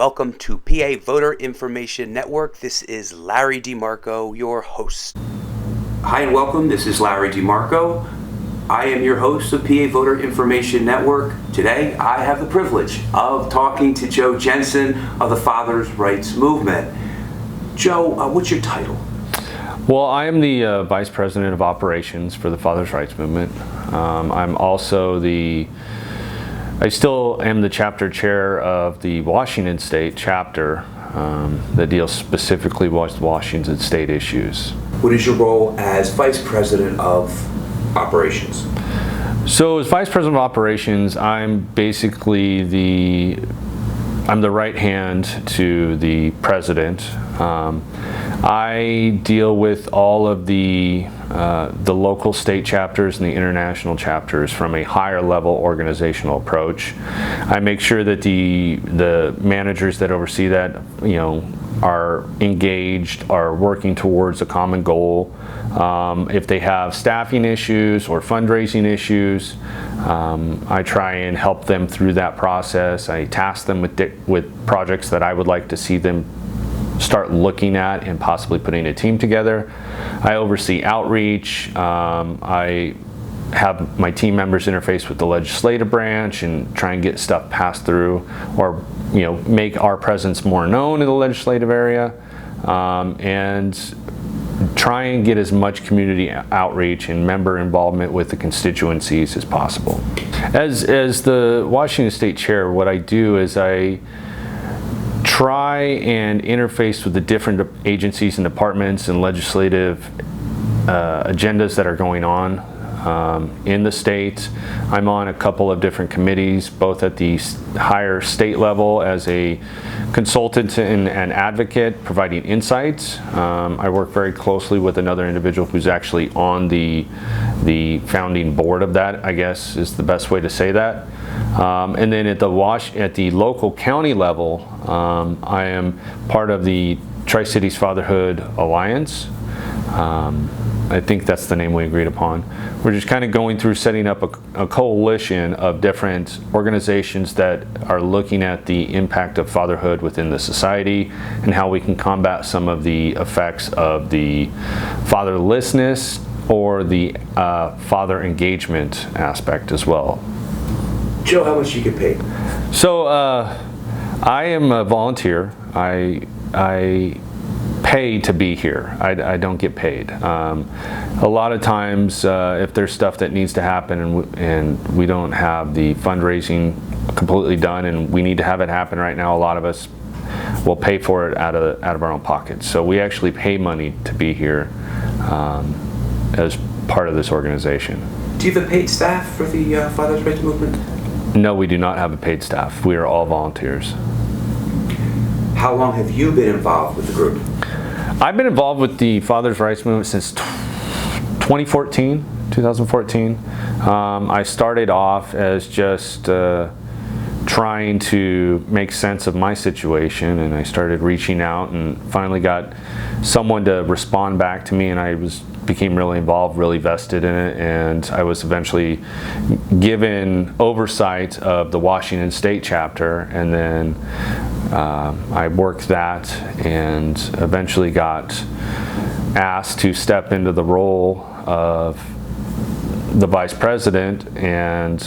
welcome to PA Voter Information Network. This is Larry DeMarco, your host. Hi and welcome. This is Larry DeMarco. I am your host of PA Voter Information Network. Today, I have the privilege of talking to Joe Jenson of the Father's Rights Movement. Joe, what's your title? Well, I am the Vice President of Operations for the Father's Rights Movement. I'm also I still am the chapter chair of the Washington State chapter that deals specifically with Washington State issues. What is your role as Vice President of Operations? So as Vice President of Operations, I'm basically the right hand to the President. I deal with all of the local state chapters and the international chapters from a higher level organizational approach. I make sure that the managers that oversee that, are engaged, are working towards a common goal. If they have staffing issues or fundraising issues, I try and help them through that process. I task them with projects that I would like to see them start looking at and possibly putting a team together. I oversee outreach. I have my team members interface with the legislative branch and try and get stuff passed through, or make our presence more known in the legislative area, and try and get as much community outreach and member involvement with the constituencies as possible. As the Washington State Chair, what I do is I try and interface with the different agencies and departments and legislative agendas that are going on in the state. I'm on a couple of different committees, both at the higher state level as a consultant and advocate, providing insights. I work very closely with another individual who's actually on the founding board of that, I guess is the best way to say that. And then at the local county level, I am part of the Tri-Cities Fatherhood Alliance. I think that's the name we agreed upon. We're just kind of going through setting up a coalition of different organizations that are looking at the impact of fatherhood within the society and how we can combat some of the effects of the fatherlessness or the father engagement aspect as well. Joe, how much do you get paid? So I am a volunteer. I pay to be here. I don't get paid. A lot of times, if there's stuff that needs to happen and we don't have the fundraising completely done and we need to have it happen right now, a lot of us will pay for it out of our own pockets. So we actually pay money to be here as part of this organization. Do you have a paid staff for the Father's Rights Movement? No, we do not have a paid staff. We are all volunteers. How long have you been involved with the group? I've been involved with the Father's Rights Movement since 2014. I started off as just trying to make sense of my situation, and I started reaching out and finally got someone to respond back to me, and I became really involved, really vested in it, and I was eventually given oversight of the Washington State chapter, and then I worked that and eventually got asked to step into the role of the vice president, and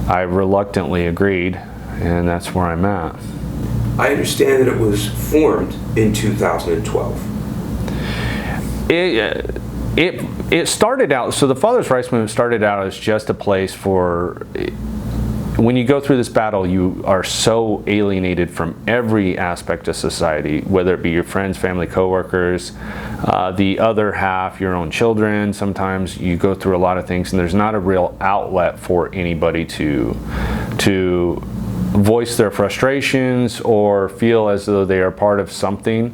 I reluctantly agreed, and that's where I'm at. I understand that it was formed in 2012. It started out, so the Father's Rights Movement started out as just a place for, when you go through this battle, you are so alienated from every aspect of society, whether it be your friends, family, coworkers, the other half, your own children. Sometimes you go through a lot of things and there's not a real outlet for anybody to voice their frustrations or feel as though they are part of something,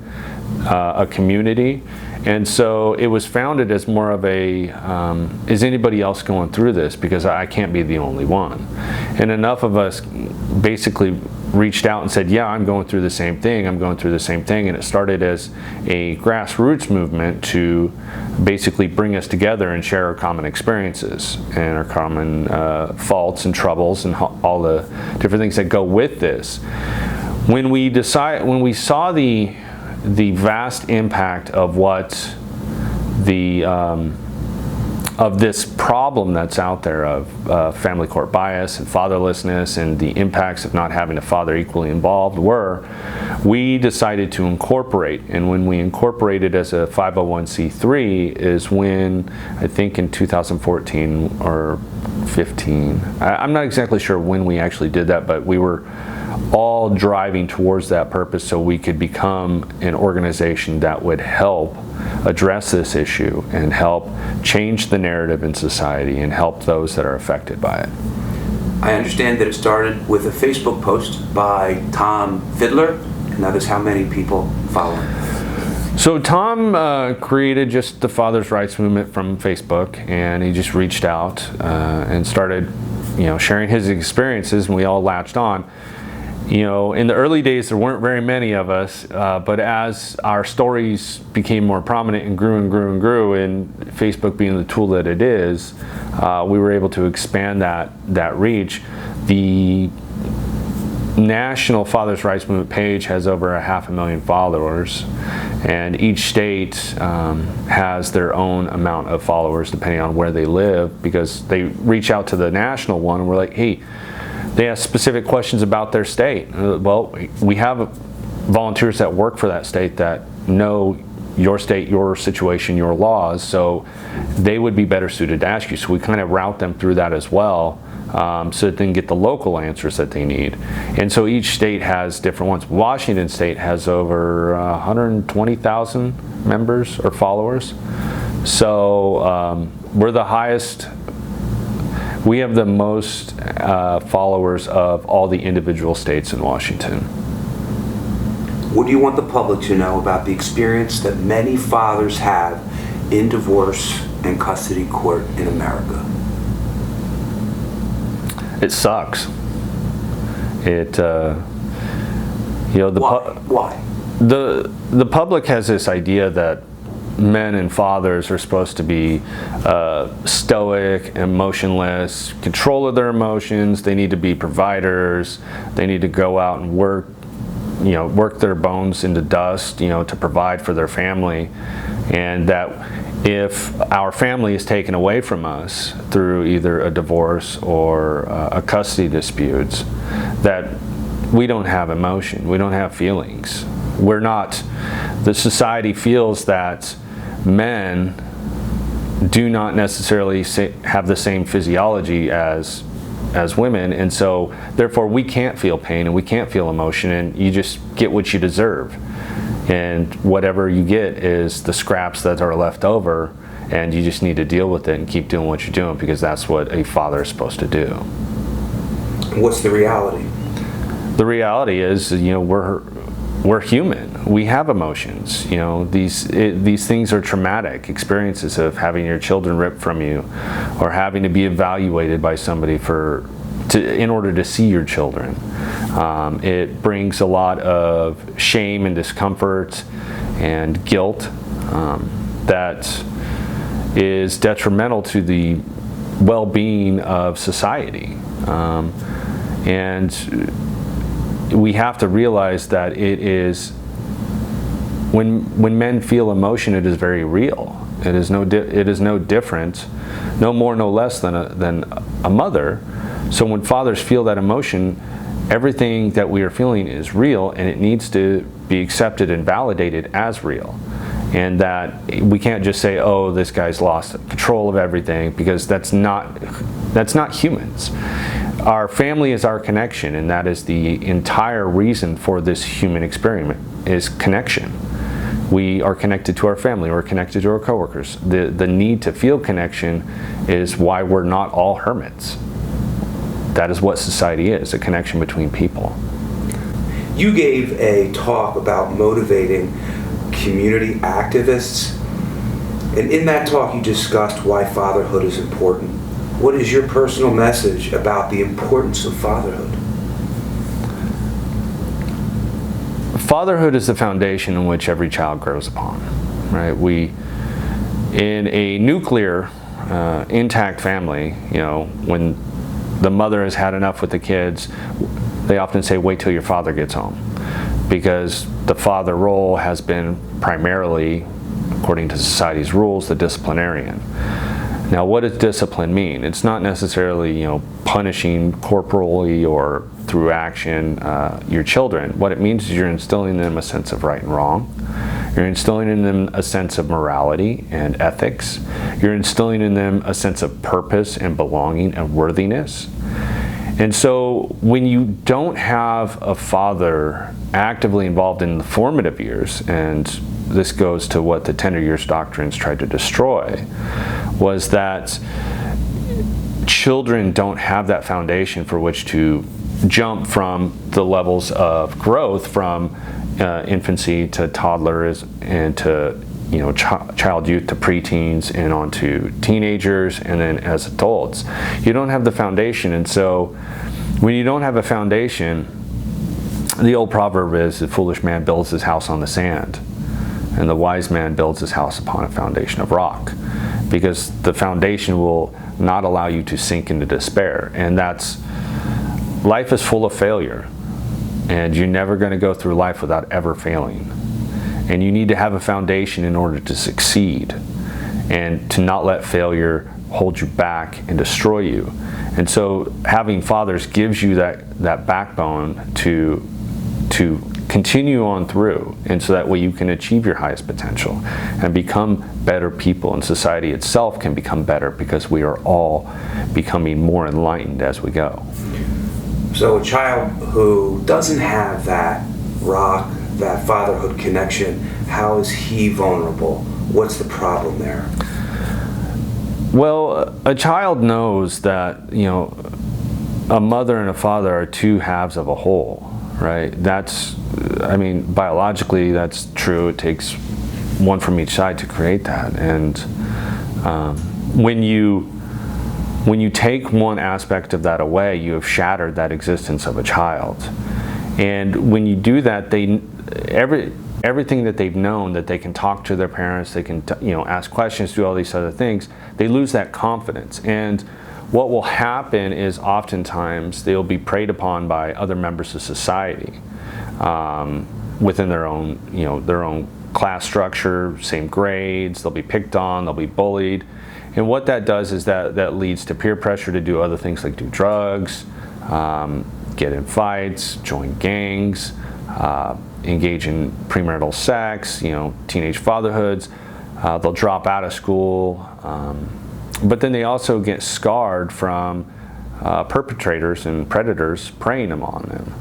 a community. And so it was founded as more of a, is anybody else going through this? Because I can't be the only one. And enough of us basically reached out and said, yeah, I'm going through the same thing, I'm going through the same thing. And it started as a grassroots movement to basically bring us together and share our common experiences and our common faults and troubles and all the different things that go with this. when we saw the vast impact of what of this problem that's out there of family court bias and fatherlessness and the impacts of not having a father equally involved we decided to incorporate. And when we incorporated as a 501c3 is when, I think in 2014 or 15, I'm not exactly sure when we actually did that, but we were all driving towards that purpose so we could become an organization that would help address this issue and help change the narrative in society and help those that are affected by it. I understand that it started with a Facebook post by Tom Fiddler, and that is how many people follow him? So Tom created just the Father's Rights Movement from Facebook, and he just reached out and started, sharing his experiences, and we all latched on. In the early days, there weren't very many of us, but as our stories became more prominent and grew and grew and grew, and Facebook being the tool that it is, we were able to expand that reach. The National Father's Rights Movement page has over 500,000 followers, and each state has their own amount of followers depending on where they live, because they reach out to the national one and we're like, hey, they ask specific questions about their state. Well, we have volunteers that work for that state that know your state, your situation, your laws, so they would be better suited to ask you. So we kind of route them through that as well, so that they can get the local answers that they need. And so each state has different ones. Washington State has over 120,000 members or followers. So we're the highest. We have the most followers of all the individual states in Washington. What do you want the public to know about the experience that many fathers have in divorce and custody court in America? It sucks. Why? The public has this idea that men and fathers are supposed to be stoic, emotionless, control of their emotions. They need to be providers. They need to go out and work their bones into dust, to provide for their family. And that if our family is taken away from us through either a divorce or a custody dispute, that we don't have emotion, we don't have feelings. The society feels that men do not necessarily have the same physiology as women, and so therefore we can't feel pain and we can't feel emotion, and you just get what you deserve, and whatever you get is the scraps that are left over, and you just need to deal with it and keep doing what you're doing, because that's what a father is supposed to do. What's the reality? The reality is, we're human. We have emotions. These things are traumatic experiences of having your children ripped from you, or having to be evaluated by somebody in order to see your children. It brings a lot of shame and discomfort and guilt that is detrimental to the well-being of society. And we have to realize that it is, when men feel emotion, it is very real. It is no different, no more, no less than a mother. So when fathers feel that emotion, everything that we are feeling is real, and it needs to be accepted and validated as real. And that we can't just say, oh, this guy's lost control of everything, because that's not humans. Our family is our connection, and that is the entire reason for this human experiment, is connection. We are connected to our family, we're connected to our coworkers. The need to feel connection is why we're not all hermits. That is what society is, a connection between people. You gave a talk about motivating community activists, and in that talk you discussed why fatherhood is important. What is your personal message about the importance of fatherhood? Fatherhood is the foundation in which every child grows upon, right? In a nuclear, intact family, when the mother has had enough with the kids, they often say, wait till your father gets home, because the father role has been primarily, according to society's rules, the disciplinarian. Now, what does discipline mean? It's not necessarily, punishing corporally or through action your children. What it means is you're instilling in them a sense of right and wrong. You're instilling in them a sense of morality and ethics. You're instilling in them a sense of purpose and belonging and worthiness. And so when you don't have a father actively involved in the formative years, and this goes to what the tender years doctrines tried to destroy, was that children don't have that foundation for which to jump from the levels of growth from infancy to toddlers and to child youth to preteens and on to teenagers and then as adults. You don't have the foundation, and so when you don't have a foundation, the old proverb is the foolish man builds his house on the sand and the wise man builds his house upon a foundation of rock, because the foundation will not allow you to sink into despair. And life is full of failure, and you're never going to go through life without ever failing. And you need to have a foundation in order to succeed and to not let failure hold you back and destroy you. And so having fathers gives you that backbone to continue on through, and so that way you can achieve your highest potential and become better people, and society itself can become better because we are all becoming more enlightened as we go. So a child who doesn't have that rock, that fatherhood connection, how is he vulnerable? What's the problem there? Well, a child knows that, a mother and a father are two halves of a whole, right? Biologically that's true. It takes one from each side to create that. And when you take one aspect of that away, you have shattered that existence of a child. And when you do that, everything that they've known, that they can talk to their parents, they can ask questions, do all these other things, they lose that confidence. And what will happen is oftentimes they'll be preyed upon by other members of society within their own class structure, same grades. They'll be picked on, they'll be bullied. And what that does is that leads to peer pressure to do other things like do drugs, get in fights, join gangs, engage in premarital sex, teenage fatherhoods. They'll drop out of school. But then they also get scarred from perpetrators and predators preying on them.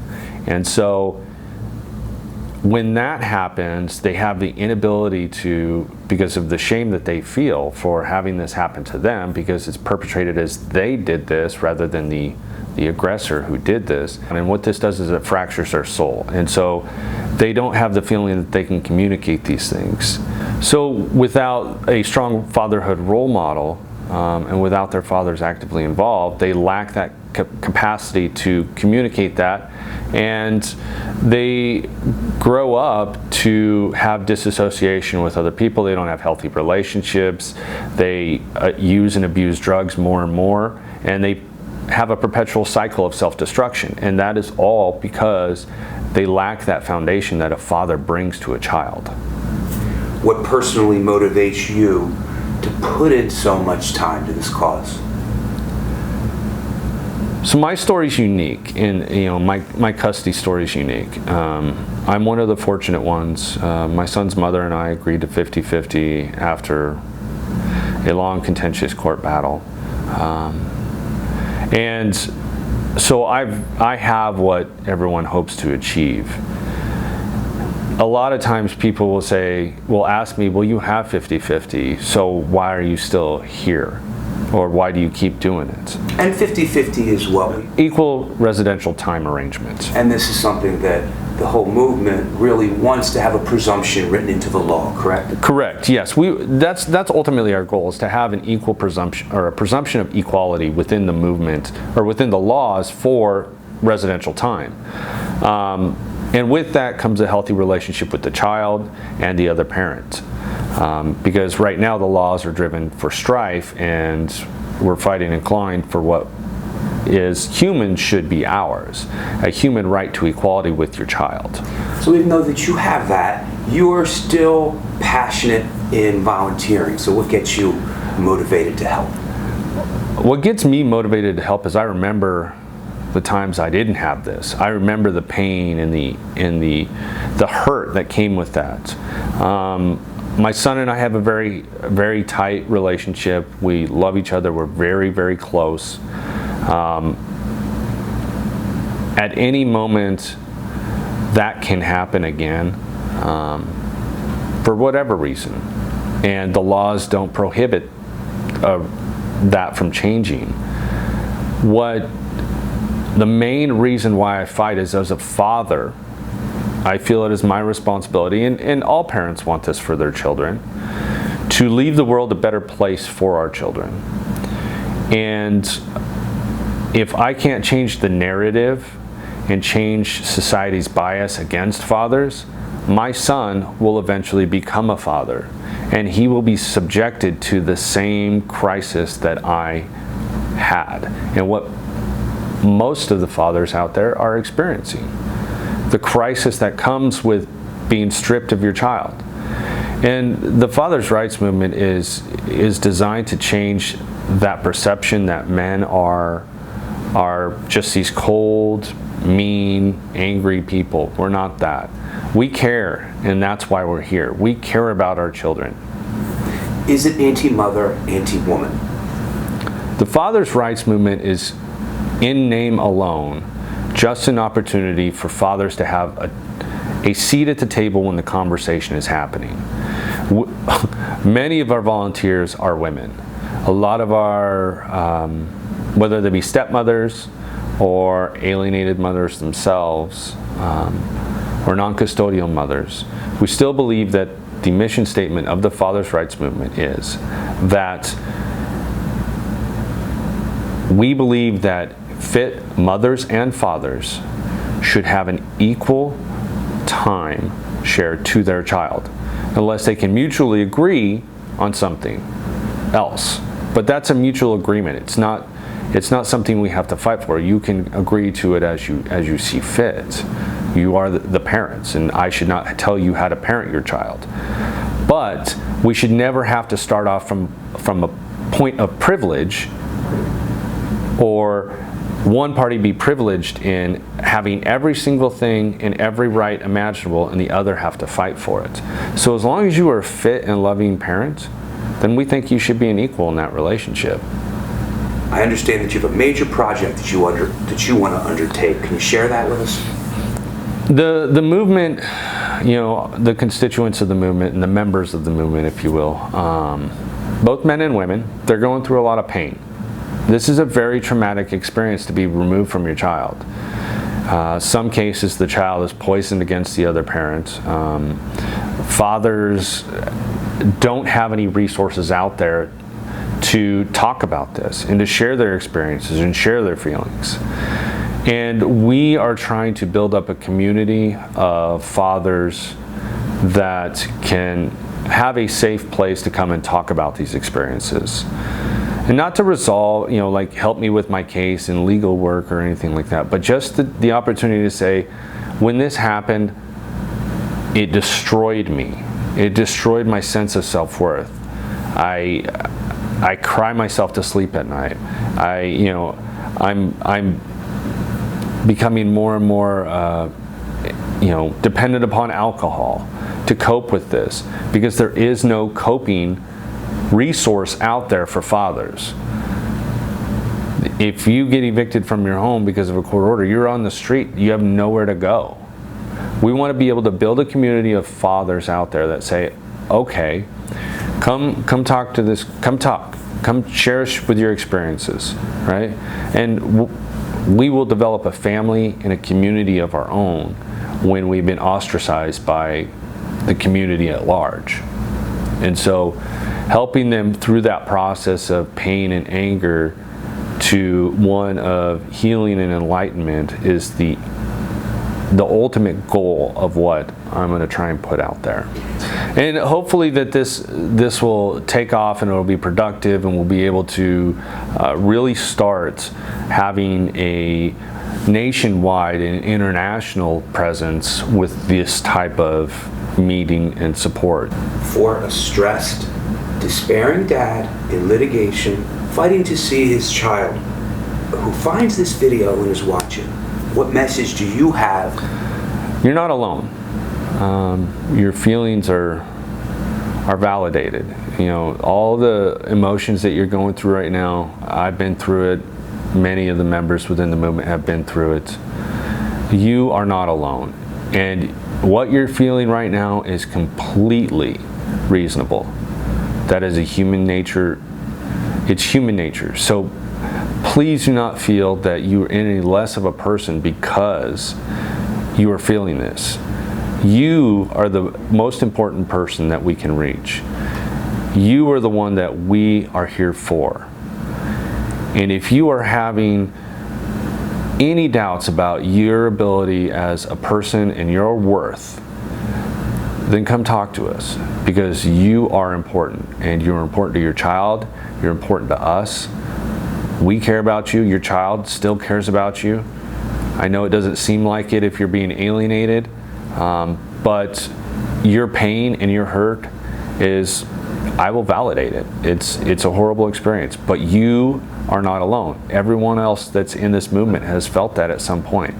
And so when that happens, they have the inability to, because of the shame that they feel for having this happen to them, because it's perpetrated as they did this rather than the aggressor who did this. And what this does is it fractures their soul. And so they don't have the feeling that they can communicate these things. So without a strong fatherhood role model, and without their fathers actively involved, they lack that capacity to communicate that, and they grow up to have disassociation with other people. They don't have healthy relationships. They use and abuse drugs more and more, and they have a perpetual cycle of self-destruction. And that is all because they lack that foundation that a father brings to a child. What personally motivates you to put in so much time to this cause? So my story's unique, and my custody story's unique. I'm one of the fortunate ones. My son's mother and I agreed to 50-50 after a long contentious court battle. And so I have what everyone hopes to achieve. A lot of times people will ask me, well, you have 50-50, so why are you still here? Or why do you keep doing it? And 50-50 is what? Equal residential time arrangements. And this is something that the whole movement really wants to have a presumption written into the law, correct? Correct, yes. That's ultimately our goal, is to have an equal presumption, or a presumption of equality within the movement, or within the laws for residential time. And with that comes a healthy relationship with the child and the other parent. Because right now the laws are driven for strife, and we're fighting and clawing for what is humans should be ours, a human right to equality with your child. So even though that you have that, you are still passionate in volunteering. So what gets you motivated to help? What gets me motivated to help is I remember the times I didn't have this. I remember the pain and the hurt that came with that. My son and I have a very tight relationship. We love each other. We're very close. At any moment, that can happen again, for whatever reason, and the laws don't prohibit that from changing. The main reason why I fight is, as a father, I feel it is my responsibility, and all parents want this for their children, to leave the world a better place for our children. And if I can't change the narrative and change society's bias against fathers, my son will eventually become a father, and he will be subjected to the same crisis that I had, and what most of the fathers out there are experiencing. The crisis that comes with being stripped of your child. And the fathers' rights movement is designed to change that perception that men are just these cold, mean, angry people. We're not that. We care, and that's why we're here. We care about our children. Is it anti-mother, anti-woman? The fathers' rights movement is, in name alone, just an opportunity for fathers to have a seat at the table when the conversation is happening. Many of our volunteers are women. A lot of our, whether they be stepmothers or alienated mothers themselves, or non-custodial mothers, we still believe that the mission statement of the fathers' rights movement is that we believe that fit mothers and fathers should have an equal time shared to their child, unless they can mutually agree on something else. But that's a mutual agreement. It's not something we have to fight for. You can agree to it as you see fit. You are the parents, and I should not tell you how to parent your child. But we should never have to start off from a point of privilege, or one party be privileged in having every single thing and every right imaginable, and the other have to fight for it. So as long as you are a fit and loving parent, then we think you should be an equal in that relationship. I understand that you have a major project that you want to undertake. Can you share that with us? The movement, the constituents of the movement and the members of the movement, if you will, both men and women, they're going through a lot of pain. This is a very traumatic experience to be removed from your child. Some cases, the child is poisoned against the other parent. Fathers don't have any resources out there to talk about this and to share their experiences and share their feelings. And we are trying to build up a community of fathers that can have a safe place to come and talk about these experiences. And not to resolve, like help me with my case and legal work or anything like that, but just the opportunity to say, when this happened, it destroyed me. It destroyed my sense of self-worth. I cry myself to sleep at night. I'm becoming more and more, dependent upon alcohol to cope with this, because there is no coping resource out there for fathers. If you get evicted from your home because of a court order, you're on the street. You have nowhere to go. We want to be able to build a community of fathers out there that say, okay, come talk to this, come share with your experiences, right? And we will develop a family and a community of our own when we've been ostracized by the community at large. And so helping them through that process of pain and anger to one of healing and enlightenment is the ultimate goal of what I'm going to try and put out there. And hopefully that this will take off and it'll be productive, and we'll be able to really start having a nationwide and international presence with this type of meeting and support. For a stressed, despairing dad in litigation, fighting to see his child, who finds this video and is watching, what message do you have? You're not alone. Your feelings are validated. You know, all the emotions that you're going through right now, I've been through it. Many of the members within the movement have been through it. You are not alone. And what you're feeling right now is completely reasonable. That is a human nature. It's human nature. So please do not feel that you are any less of a person because you are feeling this. You are the most important person that we can reach. You are the one that we are here for. And if you are having any doubts about your ability as a person and your worth, then come talk to us, because you are important, and you're important to your child, you're important to us. We care about you, your child still cares about you. I know it doesn't seem like it if you're being alienated, but your pain and your hurt is, I will validate it. It's a horrible experience, but you are not alone. Everyone else that's in this movement has felt that at some point.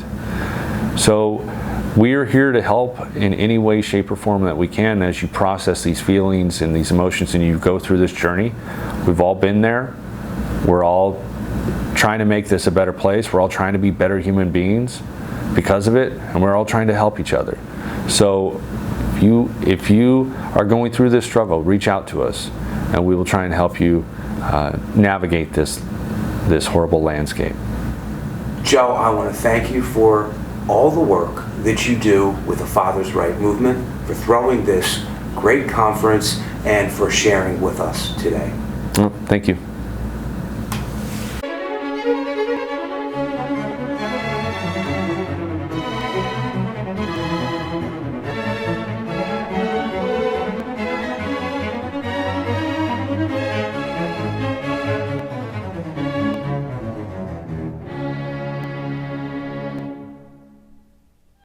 So we are here to help in any way, shape, or form that we can as you process these feelings and these emotions and you go through this journey. We've all been there. We're all trying to make this a better place. We're all trying to be better human beings because of it, and we're all trying to help each other. So if you are going through this struggle, reach out to us, and we will try and help you navigate this horrible landscape. Joe, I want to thank you for all the work that you do with the Father's Right movement, for throwing this great conference, and for sharing with us today. Well, thank you.